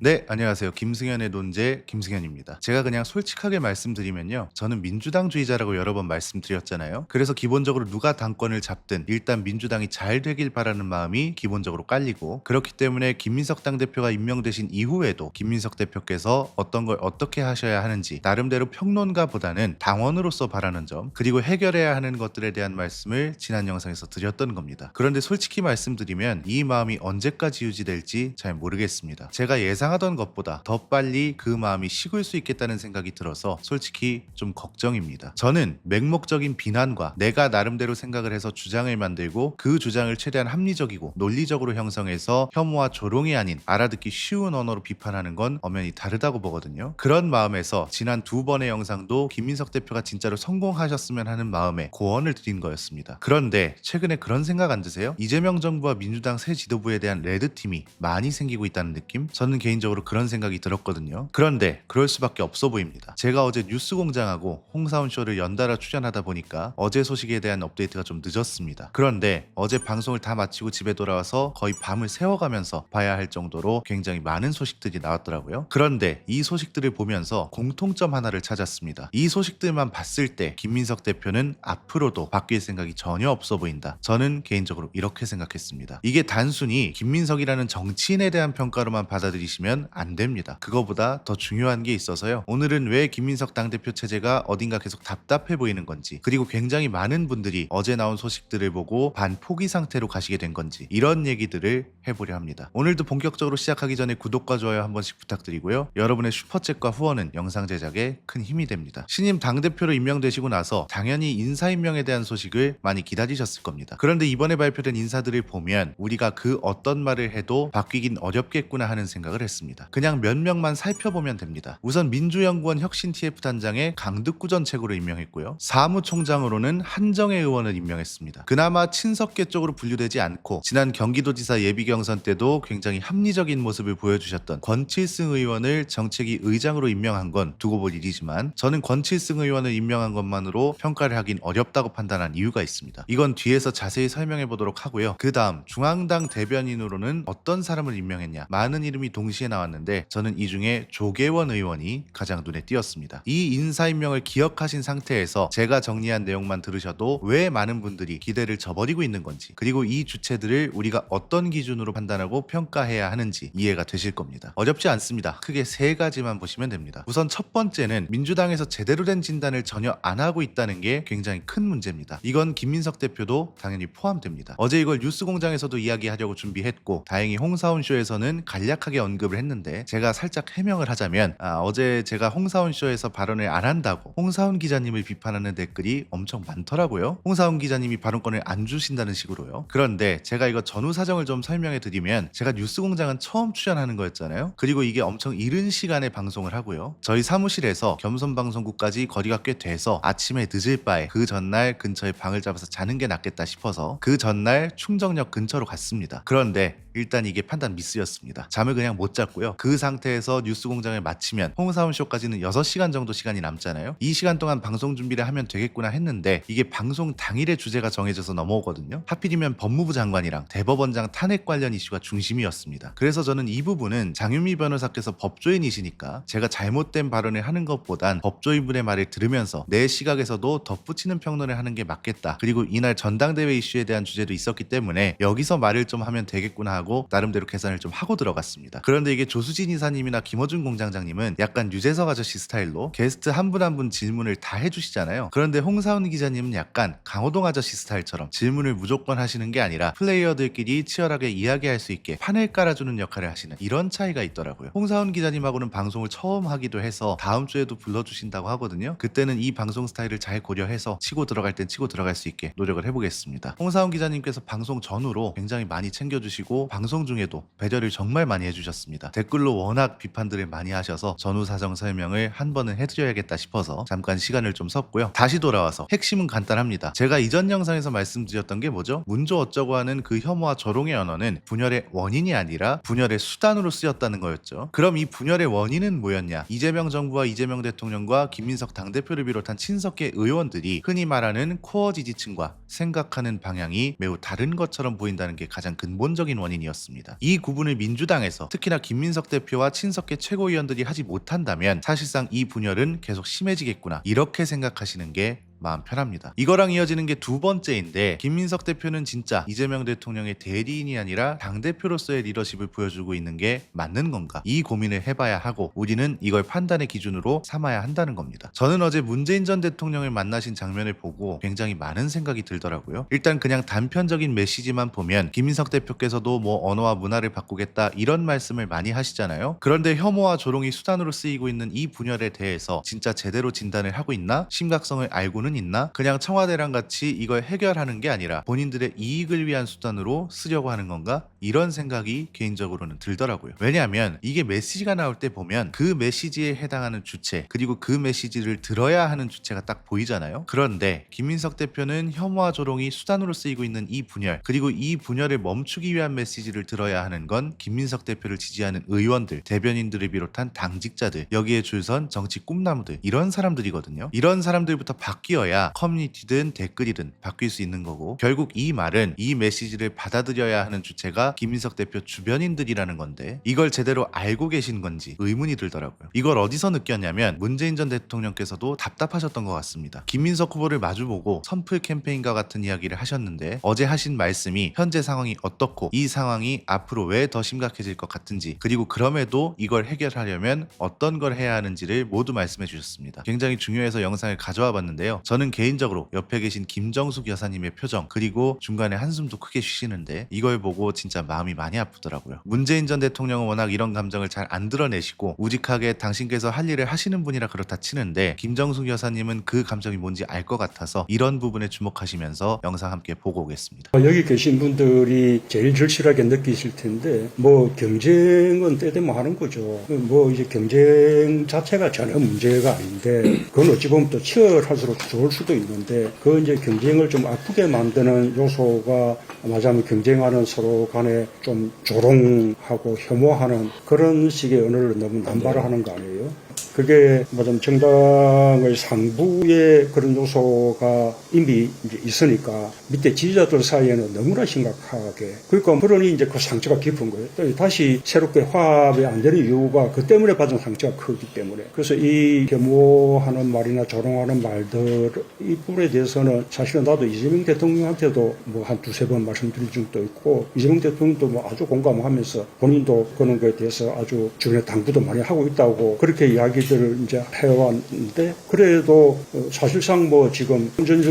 네, 안녕하세요. 김승현의 논제 김승현입니다. 제가 그냥 솔직하게 말씀드리면요. 저는 민주당주의자라고 여러 번 말씀드렸잖아요. 그래서 기본적으로 누가 당권을 잡든 일단 민주당이 잘 되길 바라는 마음이 기본적으로 깔리고, 그렇기 때문에 김민석 당대표가 임명되신 이후에도 김민석 대표께서 어떤 걸 어떻게 하셔야 하는지 나름대로 평론가보다는 당원으로서 바라는 점, 그리고 해결해야 하는 것들에 대한 말씀을 지난 영상에서 드렸던 겁니다. 그런데 솔직히 말씀드리면 이 마음이 언제까지 유지될지 잘 모르겠습니다. 제가 예상하던 것보다 더 빨리 그 마음이 식을 수 있겠다는 생각이 들어서 솔직히 좀 걱정입니다. 저는 맹목적인 비난과 내가 나름대로 생각을 해서 주장을 만들고 그 주장을 최대한 합리적이고 논리적으로 형성해서 혐오와 조롱이 아닌 알아듣기 쉬운 언어로 비판하는 건 엄연히 다르다고 보거든요. 그런 마음에서 지난 두 번의 영상도 김민석 대표가 진짜로 성공하셨으면 하는 마음에 고언을 드린 거였습니다. 그런데 최근에 그런 생각 안 드세요? 이재명 정부와 민주당 새 지도부에 대한 레드팀이 많이 생기고 있다는 느낌? 저는 개인적으로 그런 생각이 들었거든요. 그런데 그럴 수밖에 없어 보입니다. 제가 어제 뉴스공장하고 홍사훈 쇼를 연달아 출연하다 보니까 어제 소식에 대한 업데이트가 좀 늦었습니다. 그런데 어제 방송을 다 마치고 집에 돌아와서 거의 밤을 새워가면서 봐야 할 정도로 굉장히 많은 소식들이 나왔더라고요. 그런데 이 소식들을 보면서 공통점 하나를 찾았습니다. 이 소식들만 봤을 때 김민석 대표는 앞으로도 바뀔 생각이 전혀 없어 보인다. 저는 개인적으로 이렇게 생각했습니다. 이게 단순히 김민석이라는 정치인에 대한 평가로만 받아들이시면 안 됩니다. 그거보다 더 중요한 게 있어서요. 오늘은 왜 김민석 당대표 체제가 어딘가 계속 답답해 보이는 건지, 그리고 굉장히 많은 분들이 어제 나온 소식들을 보고 반포기 상태로 가시게 된 건지, 이런 얘기들을 해보려 합니다. 오늘도 본격적으로 시작하기 전에 구독과 좋아요 한 번씩 부탁드리고요. 여러분의 슈퍼챗과 후원은 영상 제작에 큰 힘이 됩니다. 신임 당대표로 임명되시고 나서 당연히 인사임명에 대한 소식을 많이 기다리셨을 겁니다. 그런데 이번에 발표된 인사들을 보면 우리가 그 어떤 말을 해도 바뀌긴 어렵겠구나 하는 생각을 했습니다. 그냥 몇 명만 살펴보면 됩니다. 우선 민주연구원 혁신 TF 단장에 강득구 전 최고로 임명했고요. 사무총장으로는 한정혜 의원을 임명했습니다. 그나마 친석계 쪽으로 분류되지 않고 지난 경기도지사 예비경선 때도 굉장히 합리적인 모습을 보여주셨던 권칠승 의원을 정책위 의장으로 임명한 건 두고 볼 일이지만, 저는 권칠승 의원을 임명한 것만으로 평가를 하긴 어렵다고 판단한 이유가 있습니다. 이건 뒤에서 자세히 설명해 보도록 하고요. 그 다음 중앙당 대변인으로는 어떤 사람을 임명했냐, 많은 이름이 동시에 나왔는데 저는 이 중에 조계원 의원이 가장 눈에 띄었습니다. 이 인사임명을 기억하신 상태에서 제가 정리한 내용만 들으셔도 왜 많은 분들이 기대를 저버리고 있는 건지, 그리고 이 주체들을 우리가 어떤 기준으로 판단하고 평가해야 하는지 이해가 되실 겁니다. 어렵지 않습니다. 크게 세 가지만 보시면 됩니다. 우선 첫 번째는 민주당에서 제대로 된 진단을 전혀 안 하고 있다는 게 굉장히 큰 문제입니다. 이건 김민석 대표도 당연히 포함됩니다. 어제 이걸 뉴스공장에서도 이야기하려고 준비했고, 다행히 홍사훈 쇼에서는 간략하게 언급을 했는데, 제가 살짝 해명을 하자면 어제 제가 홍사훈 쇼에서 발언을 안 한다고 홍사훈 기자님을 비판하는 댓글이 엄청 많더라고요. 홍사훈 기자님이 발언권을 안 주신다는 식으로요. 그런데 제가 이거 전후 사정을 좀 설명해 드리면, 제가 뉴스공장은 처음 출연하는 거였잖아요. 그리고 이게 엄청 이른 시간에 방송을 하고요. 저희 사무실에서 겸손방송국까지 거리가 꽤 돼서 아침에 늦을 바에 그 전날 근처에 방을 잡아서 자는 게 낫겠다 싶어서 그 전날 충정역 근처로 갔습니다. 그런데 일단 이게 판단 미스였습니다. 잠을 그냥 못 잤고요. 그 상태에서 뉴스공장을 마치면 홍사훈 쇼까지는 6시간 정도 시간이 남잖아요. 이 시간 동안 방송 준비를 하면 되겠구나 했는데, 이게 방송 당일의 주제가 정해져서 넘어오거든요. 하필이면 법무부 장관이랑 대법원장 탄핵 관련 이슈가 중심이었습니다. 그래서 저는 이 부분은 장윤미 변호사께서 법조인이시니까 제가 잘못된 발언을 하는 것보단 법조인분의 말을 들으면서 내 시각에서도 덧붙이는 평론을 하는 게 맞겠다. 그리고 이날 전당대회 이슈에 대한 주제도 있었기 때문에 여기서 말을 좀 하면 되겠구나 하고 나름대로 계산을 좀 하고 들어갔습니다. 그런데 이게 조수진 이사님이나 김어준 공장장님은 약간 유재석 아저씨 스타일로 게스트 한 분 한 분 질문을 다 해주시잖아요. 그런데 홍사훈 기자님은 약간 강호동 아저씨 스타일처럼 질문을 무조건 하시는 게 아니라 플레이어들끼리 치열하게 이야기할 수 있게 판을 깔아주는 역할을 하시는, 이런 차이가 있더라고요. 홍사훈 기자님하고는 방송을 처음 하기도 해서 다음 주에도 불러주신다고 하거든요. 그때는 이 방송 스타일을 잘 고려해서 치고 들어갈 땐 치고 들어갈 수 있게 노력을 해보겠습니다. 홍사훈 기자님께서 방송 전후로 굉장히 많이 챙겨주시고 방송 중에도 배려를 정말 많이 해주셨습니다. 댓글로 워낙 비판들을 많이 하셔서 전후 사정 설명을 한 번은 해드려야겠다 싶어서 잠깐 시간을 좀 썼고요. 다시 돌아와서 핵심은 간단합니다. 제가 이전 영상에서 말씀드렸던 게 뭐죠? 문조 어쩌고 하는 그 혐오와 조롱의 언어는 분열의 원인이 아니라 분열의 수단으로 쓰였다는 거였죠. 그럼 이 분열의 원인은 뭐였냐? 이재명 정부와 이재명 대통령과 김민석 당대표를 비롯한 친석계 의원들이 흔히 말하는 코어 지지층과 생각하는 방향이 매우 다른 것처럼 보인다는 게 가장 근본적인 원인이었습니다. 이 구분을 민주당에서, 특히나 김민석 대표와 친석계 최고위원들이 하지 못한다면 사실상 이 분열은 계속 심해지겠구나, 이렇게 생각하시는 게 마음 편합니다. 이거랑 이어지는 게 두 번째인데, 김민석 대표는 진짜 이재명 대통령의 대리인이 아니라 당대표로서의 리더십을 보여주고 있는 게 맞는 건가, 이 고민을 해봐야 하고 우리는 이걸 판단의 기준으로 삼아야 한다는 겁니다. 저는 어제 문재인 전 대통령을 만나신 장면을 보고 굉장히 많은 생각이 들더라고요. 일단 그냥 단편적인 메시지만 보면 김민석 대표께서도 뭐 언어와 문화를 바꾸겠다 이런 말씀을 많이 하시잖아요. 그런데 혐오와 조롱이 수단으로 쓰이고 있는 이 분열에 대해서 진짜 제대로 진단을 하고 있나, 심각성을 알고는 있나, 그냥 청와대랑 같이 이걸 해결하는 게 아니라 본인들의 이익을 위한 수단으로 쓰려고 하는 건가, 이런 생각이 개인적으로는 들더라고요. 왜냐하면 이게 메시지가 나올 때 보면 그 메시지에 해당하는 주체, 그리고 그 메시지를 들어야 하는 주체가 딱 보이잖아요. 그런데 김민석 대표는 혐오와 조롱이 수단으로 쓰이고 있는 이 분열, 그리고 이 분열을 멈추기 위한 메시지를 들어야 하는 건 김민석 대표를 지지하는 의원들, 대변인들을 비롯한 당직자들, 여기에 줄선 정치 꿈나무들, 이런 사람들이거든요. 이런 사람들부터 바뀌어야 커뮤니티든 댓글이든 바뀔 수 있는 거고, 결국 이 말은, 이 메시지를 받아들여야 하는 주체가 김민석 대표 주변인들이라는 건데, 이걸 제대로 알고 계신 건지 의문이 들더라고요. 이걸 어디서 느꼈냐면 문재인 전 대통령께서도 답답하셨던 것 같습니다. 김민석 후보를 마주보고 선풀 캠페인과 같은 이야기를 하셨는데, 어제 하신 말씀이 현재 상황이 어떻고 이 상황이 앞으로 왜 더 심각해질 것 같은지, 그리고 그럼에도 이걸 해결하려면 어떤 걸 해야 하는지를 모두 말씀해 주셨습니다. 굉장히 중요해서 영상을 가져와 봤는데요. 저는 개인적으로 옆에 계신 김정숙 여사님의 표정, 그리고 중간에 한숨도 크게 쉬시는데, 이걸 보고 진짜 마음이 많이 아프더라고요. 문재인 전 대통령은 워낙 이런 감정을 잘 안 드러내시고 우직하게 당신께서 할 일을 하시는 분이라 그렇다 치는데, 김정숙 여사님은 그 감정이 뭔지 알 것 같아서 이런 부분에 주목하시면서 영상 함께 보고 오겠습니다. 여기 계신 분들이 제일 절실하게 느끼실 텐데, 뭐 경쟁은 때 되면 하는 거죠. 뭐 이제 경쟁 자체가 전혀 문제가 아닌데, 그건 어찌 보면 또 치열할수록 좋을 수도 있는데, 그 이제 경쟁을 좀 아프게 만드는 요소가 말하자면 경쟁하는 서로 간에 좀 조롱하고 혐오하는 그런 식의 언어를 너무 남발을 하는 거 아니에요? 그게 뭐좀 정당의 상부의 그런 요소가 이미 이제 있으니까 밑에 지지자들 사이에는 너무나 심각하게, 그러니까 그러니 이제 그 상처가 깊은 거예요. 또 다시 새롭게 화합이 안 되는 이유가 그 때문에 받은 상처가 크기 때문에. 그래서 이 혐오하는 말이나 조롱하는 말들, 이 부분에 대해서는 사실은 나도 이재명 대통령한테도 뭐 한 두세 번 말씀드린 적도 있고, 이재명 대통령도 뭐 아주 공감하면서 본인도 그런 거에 대해서 아주 주변에 당부도 많이 하고 있다고 그렇게 이야기들을 이제 해왔는데, 그래도 사실상 뭐 지금 점점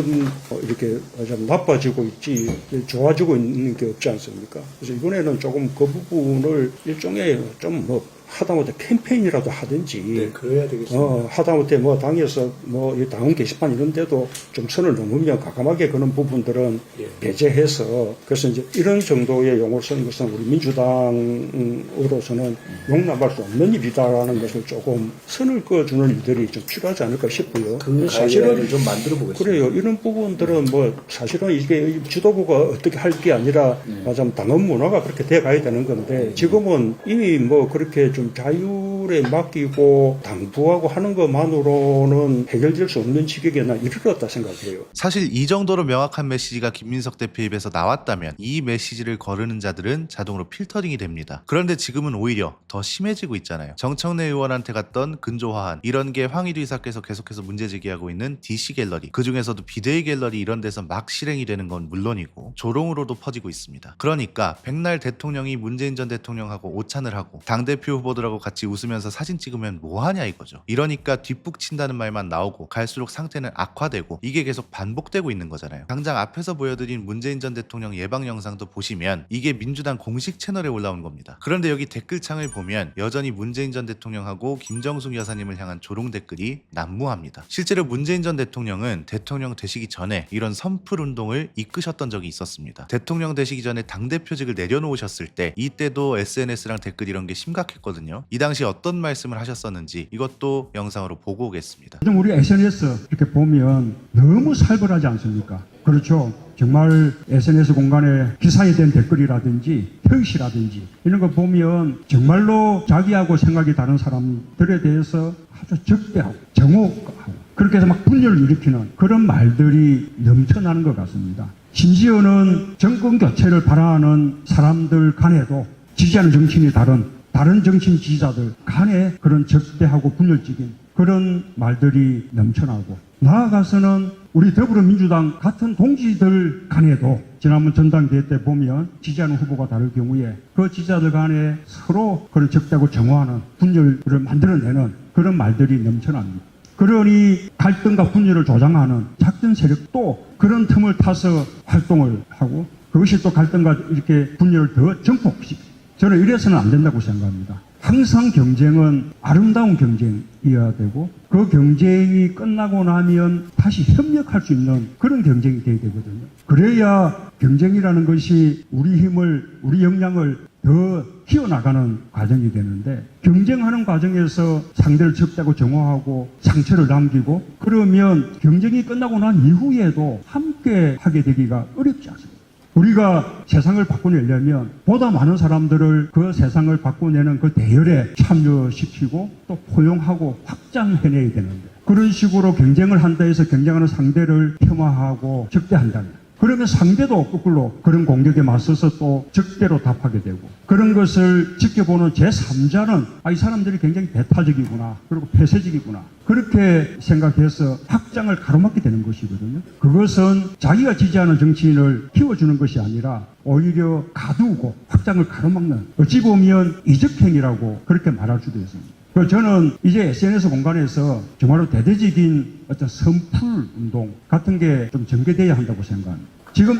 이렇게 좀 나빠지고 있지 좋아지고 있는 게 없지 않습니까? 그래서 이번에는 조금 그 부분을 일종의 좀 뭐 하다못해 캠페인이라도 하든지, 네, 그래야 되겠습니다. 하다못해 뭐 당에서 뭐 당원 게시판 이런 데도 좀 선을 넘으면 과감하게 그런 부분들은 배제해서, 그래서 이제 이런 정도의 용어를 쓰는 것은 우리 민주당으로서는 용납할 수 없는 일이다라는 것을 조금 선을 그어주는 일들이 좀 필요하지 않을까 싶고요. 그 사실은 좀 만들어 보겠습니다. 그래요. 이런 부분들은 뭐 사실은 이게 지도부가 어떻게 할 게 아니라 맞아면 당원 문화가 그렇게 돼 가야 되는 건데, 지금은 이미 뭐 그렇게 좀 자율에 맡기고 당부하고 하는 것만으로는 해결될 수 없는 지경에 난 이르렀다 생각해요. 사실 이 정도로 명확한 메시지가 김민석 대표 입에서 나왔다면 이 메시지를 거르는 자들은 자동으로 필터링이 됩니다. 그런데 지금은 오히려 더 심해지고 있잖아요. 정청래 의원한테 갔던 근조화한, 이런 게 황희두 이사께서 계속해서 문제 제기하고 있는 DC 갤러리, 그 중에서도 비대위 갤러리, 이런 데서 막 실행이 되는 건 물론이고 조롱으로도 퍼지고 있습니다. 그러니까 백날 대통령이 문재인 전 대통령하고 오찬을 하고 당대표 후보들하고 같이 웃으면서 사진 찍으면 뭐하냐 이거죠. 이러니까 뒷북 친다는 말만 나오고 갈수록 상태는 악화되고, 이게 계속 반복되고 있는 거잖아요. 당장 앞에서 보여드린 문재인 전 대통령 예방 영상도 보시면 이게 민주당 공식 채널에 올라온 겁니다. 그런데 여기 댓글창을 보면 여전히 문재인 전 대통령하고 김정숙 여사님을 향한 조롱 댓글이 난무합니다. 실제로 문재인 전 대통령은 대통령 되시기 전에 이런 선풀 운동을 이끄셨던 적이 있었습니다. 대통령 되시기 전에 당대표직을 내려놓으셨을 때, 이때도 SNS랑 댓글 이런 게 심각했거든요. 이 당시 어떤 말씀을 하셨었는지 이것도 영상으로 보고 오겠습니다. 요즘 우리 SNS 이렇게 보면 너무 살벌하지 않습니까? 그렇죠. 정말 SNS 공간에 기사에 된 댓글이라든지 표시라든지 이런 거 보면 정말로 자기하고 생각이 다른 사람들에 대해서 아주 적대하고 정오하고 그렇게 해서 막 분열을 일으키는 그런 말들이 넘쳐나는 것 같습니다. 심지어는 정권 교체를 바라는 사람들 간에도 지지하는 정치인이 다른 다른 정신 지지자들 간에 그런 적대하고 분열적인 그런 말들이 넘쳐나고, 나아가서는 우리 더불어민주당 같은 동지들 간에도 지난번 전당대회 때 보면 지지하는 후보가 다를 경우에 그 지지자들 간에 서로 그런 적대하고 정화하는 분열을 만들어내는 그런 말들이 넘쳐납니다. 그러니 갈등과 분열을 조장하는 작전 세력도 그런 틈을 타서 활동을 하고, 그것이 또 갈등과 이렇게 분열을 더 증폭시킵니다. 저는 이래서는 안 된다고 생각합니다. 항상 경쟁은 아름다운 경쟁이어야 되고, 그 경쟁이 끝나고 나면 다시 협력할 수 있는 그런 경쟁이 돼야 되거든요. 그래야 경쟁이라는 것이 우리 힘을, 우리 역량을 더 키워나가는 과정이 되는데, 경쟁하는 과정에서 상대를 적대하고 정화하고 상처를 남기고, 그러면 경쟁이 끝나고 난 이후에도 함께 하게 되기가 어렵지 않습니다. 우리가 세상을 바꿔내려면 보다 많은 사람들을 그 세상을 바꿔내는 그 대열에 참여시키고 또 포용하고 확장해내야 되는데, 그런 식으로 경쟁을 한다 해서 경쟁하는 상대를 폄하하고 적대한다면, 그러면 상대도 거꾸로 그런 공격에 맞서서 또 적대로 답하게 되고, 그런 것을 지켜보는 제3자는 이 사람들이 굉장히 배타적이구나, 그리고 폐쇄적이구나, 그렇게 생각해서 확장을 가로막게 되는 것이거든요. 그것은 자기가 지지하는 정치인을 키워주는 것이 아니라 오히려 가두고 확장을 가로막는, 어찌 보면 이적행위라고 그렇게 말할 수도 있습니다. 저는 이제 SNS 공간에서 정말로 대대적인 어떤 선풀 운동 같은 게 좀 전개돼야 한다고 생각합니다. 지금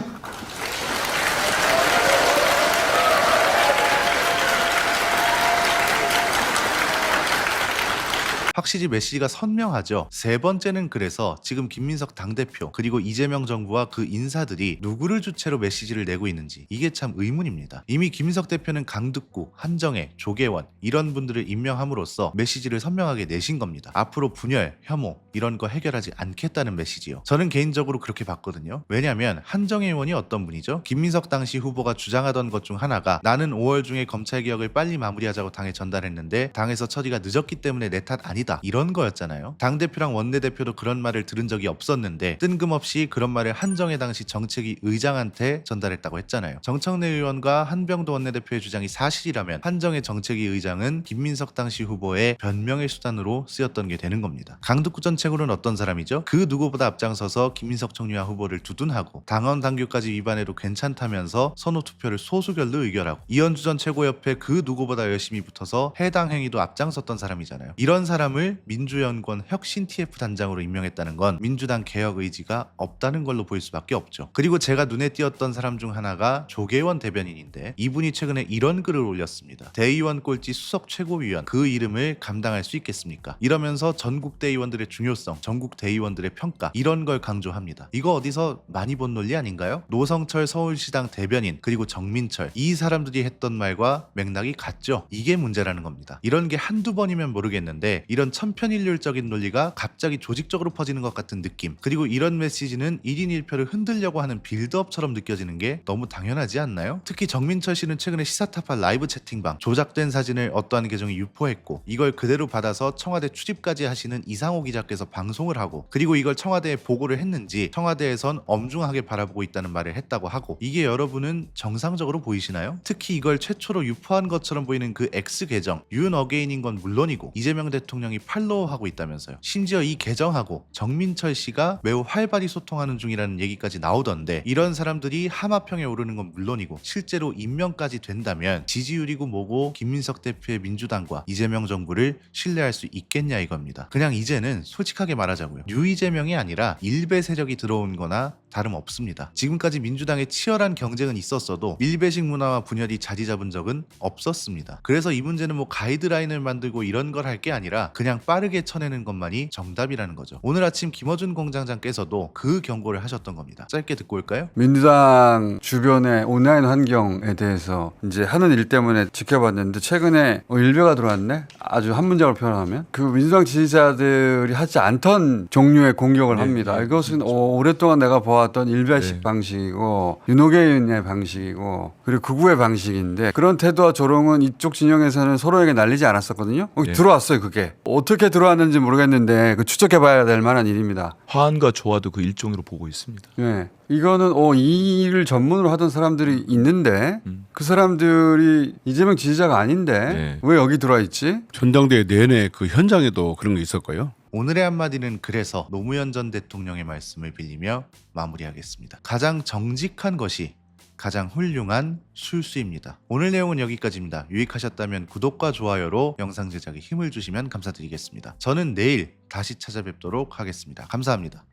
확실히 메시지가 선명하죠. 세 번째는 그래서 지금 김민석 당대표 그리고 이재명 정부와 그 인사들이 누구를 주체로 메시지를 내고 있는지 이게 참 의문입니다. 이미 김민석 대표는 강득구, 한정혜, 조계원 이런 분들을 임명함으로써 메시지를 선명하게 내신 겁니다. 앞으로 분열, 혐오 이런 거 해결하지 않겠다는 메시지요. 저는 개인적으로 그렇게 봤거든요. 왜냐하면 한정혜 의원이 어떤 분이죠? 김민석 당시 후보가 주장하던 것 중 하나가 나는 5월 중에 검찰개혁을 빨리 마무리하자고 당에 전달했는데 당에서 처리가 늦었기 때문에 내 탓 아니다, 이런 거였잖아요. 당대표랑 원내대표도 그런 말을 들은 적이 없었는데 뜬금없이 그런 말을 한정혜 당시 정책위 의장한테 전달했다고 했잖아요. 정청래 의원과 한병도 원내대표의 주장이 사실이라면 한정혜 정책위 의장은 김민석 당시 후보의 변명의 수단으로 쓰였던 게 되는 겁니다. 강득구 정책으로는 어떤 사람이죠? 그 누구보다 앞장서서 김민석 총리와 후보를 두둔하고 당원 당규까지 위반해도 괜찮다면서 선호 투표를 소수결로 의결하고, 이현주 전 최고협회 그 누구보다 열심히 붙어서 해당 행위도 앞장섰던 사람이잖아요. 이런 사람을 민주연구원 혁신 TF 단장으로 임명했다는 건 민주당 개혁 의지가 없다는 걸로 보일 수밖에 없죠. 그리고 제가 눈에 띄었던 사람 중 하나가 조계원 대변인인데, 이분이 최근에 이런 글을 올렸습니다. 대의원 꼴찌 수석 최고위원, 그 이름을 감당할 수 있겠습니까? 이러면서 전국 대의원들의 중요성, 전국 대의원들의 평가 이런 걸 강조합니다. 이거 어디서 많이 본 논리 아닌가요? 노성철 서울시당 대변인 그리고 정민철, 이 사람들이 했던 말과 맥락이 같죠. 이게 문제라는 겁니다. 이런 게 한두 번이면 모르겠는데 이런 천편일률적인 논리가 갑자기 조직적으로 퍼지는 것 같은 느낌, 그리고 이런 메시지는 1인 1표를 흔들려고 하는 빌드업처럼 느껴지는 게 너무 당연하지 않나요? 특히 정민철 씨는 최근에 시사타파 라이브 채팅방 조작된 사진을 어떠한 계정이 유포했고, 이걸 그대로 받아서 청와대 출입까지 하시는 이상호 기자께서 방송을 하고, 그리고 이걸 청와대에 보고를 했는지 청와대에선 엄중하게 바라보고 있다는 말을 했다고 하고, 이게 여러분은 정상적으로 보이시나요? 특히 이걸 최초로 유포한 것처럼 보이는 그 X 계정 윤어게인인 건 물론이고 이재명 대통령이 팔로우하고 있다면서요. 심지어 이 계정하고 정민철 씨가 매우 활발히 소통하는 중이라는 얘기까지 나오던데, 이런 사람들이 하마평에 오르는 건 물론이고 실제로 임명까지 된다면 지지율이고 뭐고 김민석 대표의 민주당과 이재명 정부를 신뢰할 수 있겠냐 이겁니다. 그냥 이제는 솔직하게 말하자고요. 뉴이재명이 아니라 일베 세력이 들어온 거나 다름없습니다. 지금까지 민주당의 치열한 경쟁은 있었어도 밀배식 문화와 분열이 자리 잡은 적은 없었습니다. 그래서 이 문제는 뭐 가이드라인을 만들고 이런 걸 할 게 아니라 그냥 빠르게 쳐내는 것만이 정답이라는 거죠. 오늘 아침 김어준 공장장께서도 그 경고를 하셨던 겁니다. 짧게 듣고 올까요? 민주당 주변의 온라인 환경에 대해서 이제 하는 일 때문에 지켜봤는데, 최근에 일베가 들어왔네? 아주 한 문장으로 표현하면 그 민주당 지지자들이 하지 않던 종류의 공격을 합니다. 이것은 오랫동안 내가 보았던 일베식 방식이고 윤호계인의 방식이고 그리고 극우의 방식인데, 그런 태도와 조롱은 이쪽 진영에서는 서로에게 날리지 않았었거든요. 들어왔어요 그게. 어떻게 들어왔는지 모르겠는데 그 추적해봐야 될 만한 일입니다. 화환과 조화도 그 일종으로 보고 있습니다. 예, 이거는 이 일을 전문으로 하던 사람들이 있는데 그 사람들이 이재명 지지자가 아닌데 네. 왜 여기 들어와 있지? 전당대회 내내 그 현장에도 그런 게 있었고요. 오늘의 한마디는 그래서 노무현 전 대통령의 말씀을 빌리며 마무리하겠습니다. 가장 정직한 것이 가장 훌륭한 술수입니다. 오늘 내용은 여기까지입니다. 유익하셨다면 구독과 좋아요로 영상 제작에 힘을 주시면 감사드리겠습니다. 저는 내일 다시 찾아뵙도록 하겠습니다. 감사합니다.